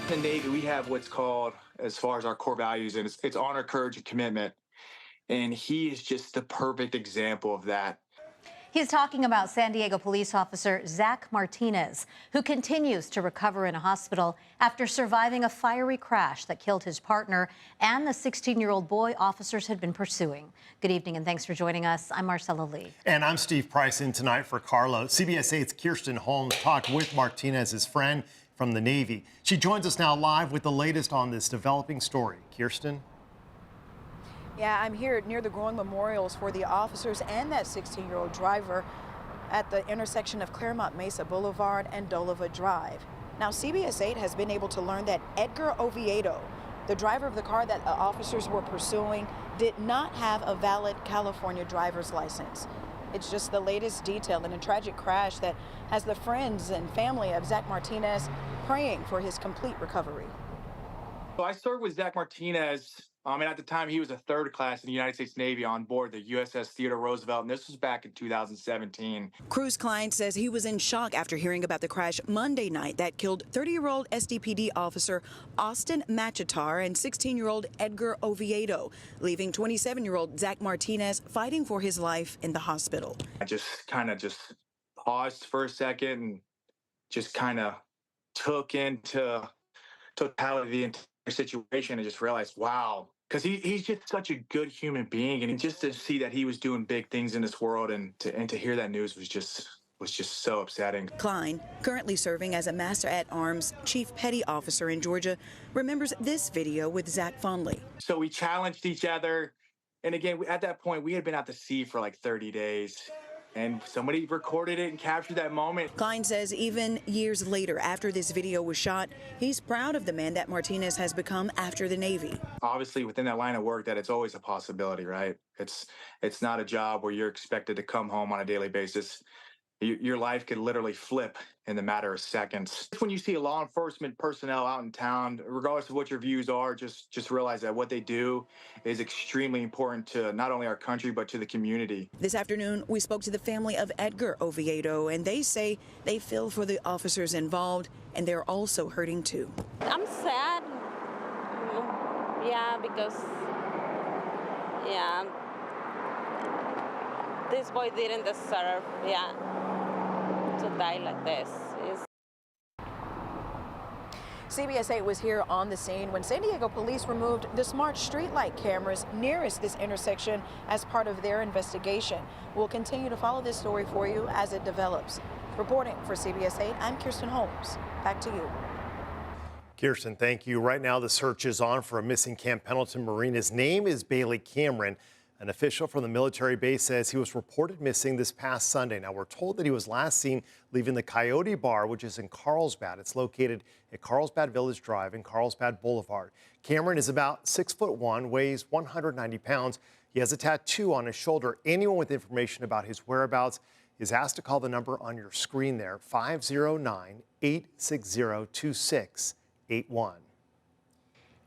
In the Navy, we have what's called, as far as our core values, and it's honor, courage, and commitment. And he is just the perfect example of that. He's talking about San Diego police officer Zach Martinez, who continues to recover in a hospital after surviving a fiery crash that killed his partner and the 16-year-old boy officers had been pursuing. Good evening and thanks for joining us. I'm Marcella Lee. And I'm Steve Price in tonight for Carlo. CBS 8's Kirsten Holmes talked with Martinez's friend from the Navy. She joins us now live with the latest on this developing story. Kirsten? Yeah, I'm here near the growing memorials for the officers and that 16-year-old driver at the intersection of Claremont Mesa Boulevard and Doliva Drive. Now, CBS 8 has been able to learn that Edgar Oviedo, the driver of the car that the officers were pursuing, did not have a valid California driver's license. It's just the latest detail in a tragic crash that has the friends and family of Zach Martinez praying for his complete recovery. So I served with Zach Martinez, and at the time he was a third class in the United States Navy on board the USS Theodore Roosevelt, and this was back in 2017. Cruz Klein says he was in shock after hearing about the crash Monday night that killed 30-year-old SDPD officer Austin Machetar and 16-year-old Edgar Oviedo, leaving 27-year-old Zach Martinez fighting for his life in the hospital. I just kind of paused for a second and just kind of took into totality the entire situation and just realized, wow, because he's just such a good human being, and just to see that he was doing big things in this world and to hear that news was just so upsetting. Klein, currently serving as a Master at Arms Chief Petty Officer in Georgia, remembers this video with Zach fondly. So we challenged each other, and again, at that point, we had been out to sea for like 30 days. And somebody recorded it and captured that moment. Klein says even years later, after this video was shot, he's proud of the man that Martinez has become after the Navy. Obviously, within that line of work, that it's always a possibility, right? It's not a job where you're expected to come home on a daily basis. Your life could literally flip in the matter of seconds. When you see a law enforcement personnel out in town, regardless of what your views are, just realize that what they do is extremely important to not only our country, but to the community. This afternoon, we spoke to the family of Edgar Oviedo, and they say they feel for the officers involved, and they're also hurting too. I'm sad. Yeah, because, yeah, this boy didn't deserve, to die like this. CBS 8 was here on the scene when San Diego police removed the smart streetlight cameras nearest this intersection as part of their investigation. We'll continue to follow this story for you as it develops. Reporting for CBS 8, I'm Kirsten Holmes. Back to you. Kirsten, thank you. Right now, the search is on for a missing Camp Pendleton Marine. His name is Bailey Cameron. An official from the military base says he was reported missing this past Sunday. Now, we're told that he was last seen leaving the Coyote Bar, which is in Carlsbad. It's located at Carlsbad Village Drive and Carlsbad Boulevard. Cameron is about 6'1", weighs 190 pounds. He has a tattoo on his shoulder. Anyone with information about his whereabouts is asked to call the number on your screen there, 509-860-2681.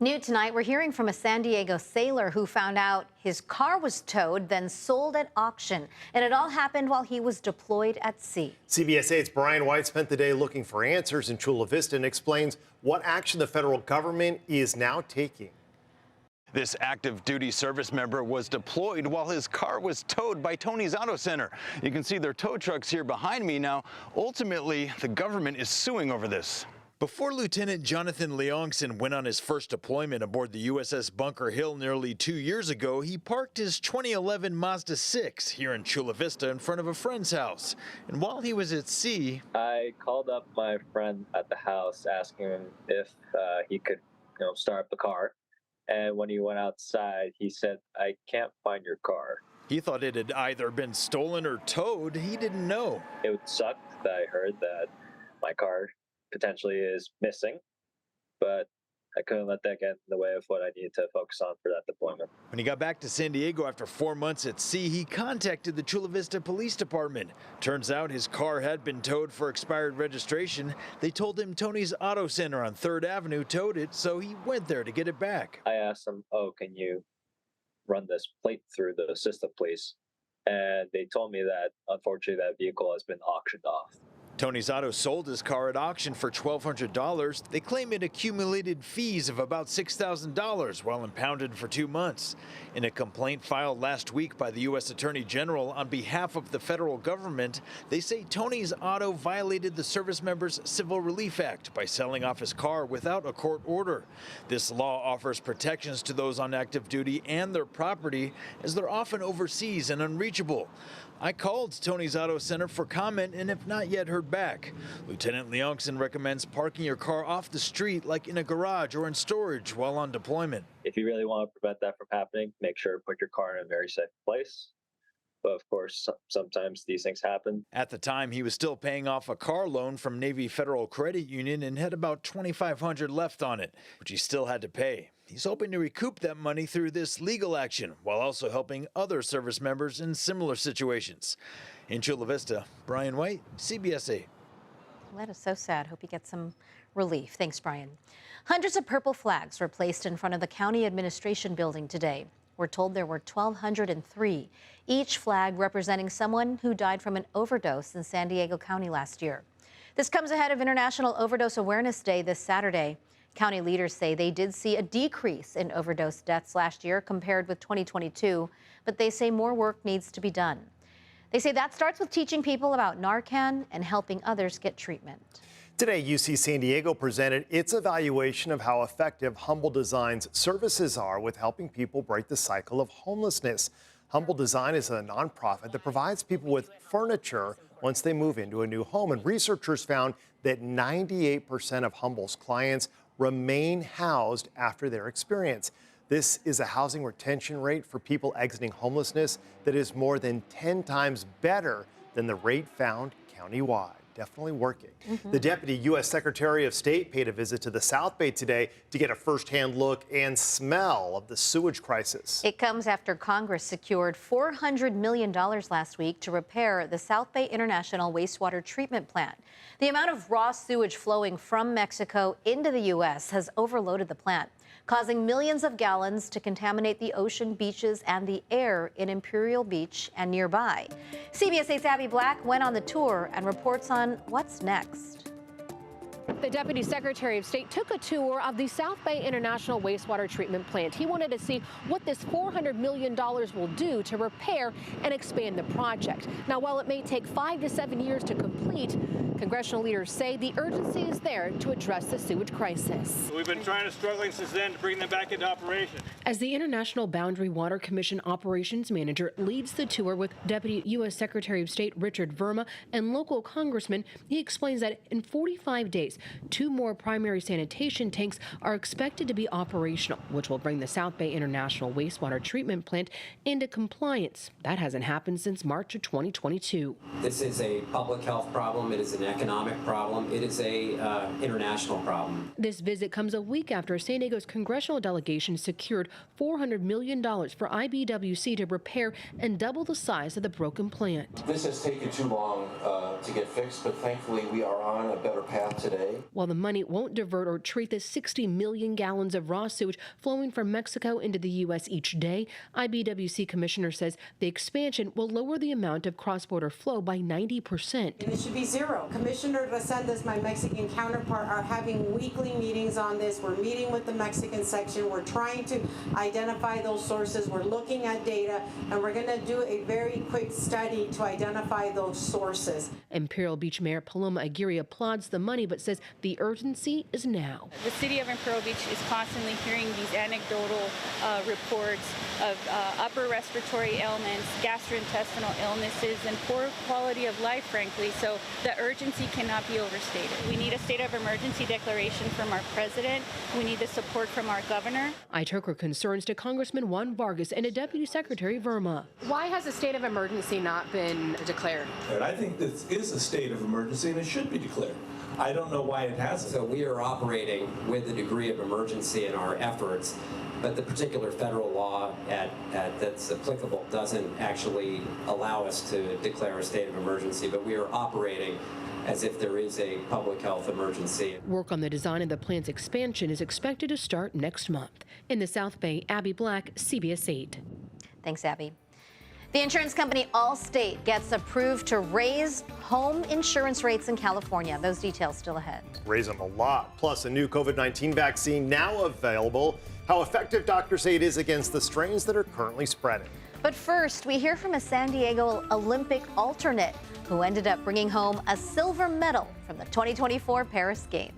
New tonight, we're hearing from a San Diego sailor who found out his car was towed, then sold at auction. And it all happened while he was deployed at sea. CBS 8's Brian White spent the day looking for answers in Chula Vista and explains what action the federal government is now taking. This active duty service member was deployed while his car was towed by Tony's Auto Center. You can see their tow trucks here behind me. Now, ultimately, the government is suing over this. Before Lieutenant Jonathan Leongson went on his first deployment aboard the USS Bunker Hill nearly 2 years ago, he parked his 2011 Mazda 6 here in Chula Vista in front of a friend's house. And while he was at sea, I called up my friend at the house asking him if he could, start up the car. And when he went outside, he said, "I can't find your car." he thought it had either been stolen or towed. He didn't know. It sucked that I heard that my car potentially is missing, but I couldn't let that get in the way of what I needed to focus on for that deployment. When he got back to San Diego after 4 months at sea, he contacted the Chula Vista Police Department. Turns out his car had been towed for expired registration. They told him Tony's Auto Center on 3rd Avenue towed it, so he went there to get it back. I asked them, "Oh, can you run this plate through the system, please?" And they told me that, unfortunately, that vehicle has been auctioned off. Tony's Auto sold his car at auction for $1,200. They claim it accumulated fees of about $6,000 while impounded for 2 months. In a complaint filed last week by the U.S. Attorney General on behalf of the federal government, they say Tony's Auto violated the Service Members Civil Relief Act by selling off his car without a court order. This law offers protections to those on active duty and their property, as they're often overseas and unreachable. I called Tony's Auto Center for comment and have not yet heard back. Lieutenant Leongson recommends parking your car off the street, like in a garage or in storage, while on deployment. If you really want to prevent that from happening, make sure to put your car in a very safe place. But of course, sometimes these things happen. At the time, he was still paying off a car loan from Navy Federal Credit Union and had about $2,500 left on it, which he still had to pay. He's hoping to recoup that money through this legal action, while also helping other service members in similar situations. In Chula Vista, Brian White, CBS 8. That is so sad. Hope you get some relief. Thanks, Brian. Hundreds of purple flags were placed in front of the county administration building today. We're told there were 1,203, each flag representing someone who died from an overdose in San Diego County last year. This comes ahead of International Overdose Awareness Day this Saturday. County leaders say they did see a decrease in overdose deaths last year compared with 2022, but they say more work needs to be done. They say that starts with teaching people about Narcan and helping others get treatment. Today, UC San Diego presented its evaluation of how effective Humble Design's services are with helping people break the cycle of homelessness. Humble Design is a nonprofit that provides people with furniture once they move into a new home. And researchers found that 98% of Humble's clients remain housed after their experience. This is a housing retention rate for people exiting homelessness that is more than 10 times better than the rate found countywide. Definitely working. The Deputy U.S. Secretary of State paid a visit to the South Bay today to get a firsthand look and smell of the sewage crisis. It comes after Congress secured $400 million last week to repair the South Bay International Wastewater Treatment Plant. The amount of raw sewage flowing from Mexico into the U.S. has overloaded the plant, causing millions of gallons to contaminate the ocean, beaches, and the air in Imperial Beach and nearby. CBS 8's Abby Black went on the tour and reports on what's next. The Deputy Secretary of State took a tour of the South Bay International Wastewater Treatment Plant. He wanted to see what this $400 million will do to repair and expand the project. Now, while it may take 5 to 7 years to complete, congressional leaders say the urgency is there to address the sewage crisis. We've been struggling since then to bring them back into operation. As the International Boundary Water Commission operations manager leads the tour with Deputy U.S. Secretary of State Richard Verma and local congressmen, he explains that in 45 days, 2 more primary sanitation tanks are expected to be operational, which will bring the South Bay International Wastewater Treatment Plant into compliance. That hasn't happened since March of 2022. This is a public health problem. It is an economic problem. It is a international problem. This visit comes a week after San Diego's congressional delegation secured $400 million for IBWC to repair and double the size of the broken plant. This has taken too long to get fixed, but thankfully we are on a better path today. While the money won't divert or treat the 60 million gallons of raw sewage flowing from Mexico into the U.S. each day, IBWC commissioner says the expansion will lower the amount of cross-border flow by 90%. And it should be zero. Commissioner Resendez, my Mexican counterpart, are having weekly meetings on this. We're meeting with the Mexican section. We're trying to identify those sources. We're looking at data, and we're going to do a very quick study to identify those sources. Imperial Beach Mayor Paloma Aguirre applauds the money, but says the urgency is now. The city of Imperial Beach is constantly hearing these anecdotal reports of upper respiratory ailments, gastrointestinal illnesses, and poor quality of life, frankly. So the urgency cannot be overstated. We need a state of emergency declaration from our president. We need the support from our governor. I took her concerns to Congressman Juan Vargas and to Deputy Secretary Verma. Why has a state of emergency not been declared? And I think this is a state of emergency and it should be declared. I don't know why it hasn't. So we are operating with a degree of emergency in our efforts, but the particular federal law that's applicable doesn't actually allow us to declare a state of emergency, but we are operating as if there is a public health emergency. Work on the design of the plant's expansion is expected to start next month. In the South Bay, Abby Black, CBS 8. Thanks, Abby. The insurance company Allstate gets approved to raise home insurance rates in California. Those details still ahead. Raise them a lot. Plus, a new COVID-19 vaccine now available. How effective doctors say it is against the strains that are currently spreading. But first, we hear from a San Diego Olympic alternate who ended up bringing home a silver medal from the 2024 Paris Games.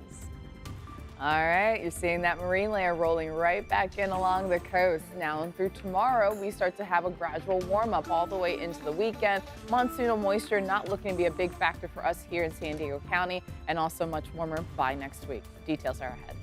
All right, you're seeing that marine layer rolling right back in along the coast. Now and through tomorrow, we start to have a gradual warm up all the way into the weekend. Monsoonal moisture not looking to be a big factor for us here in San Diego County, and also much warmer by next week. Details are ahead.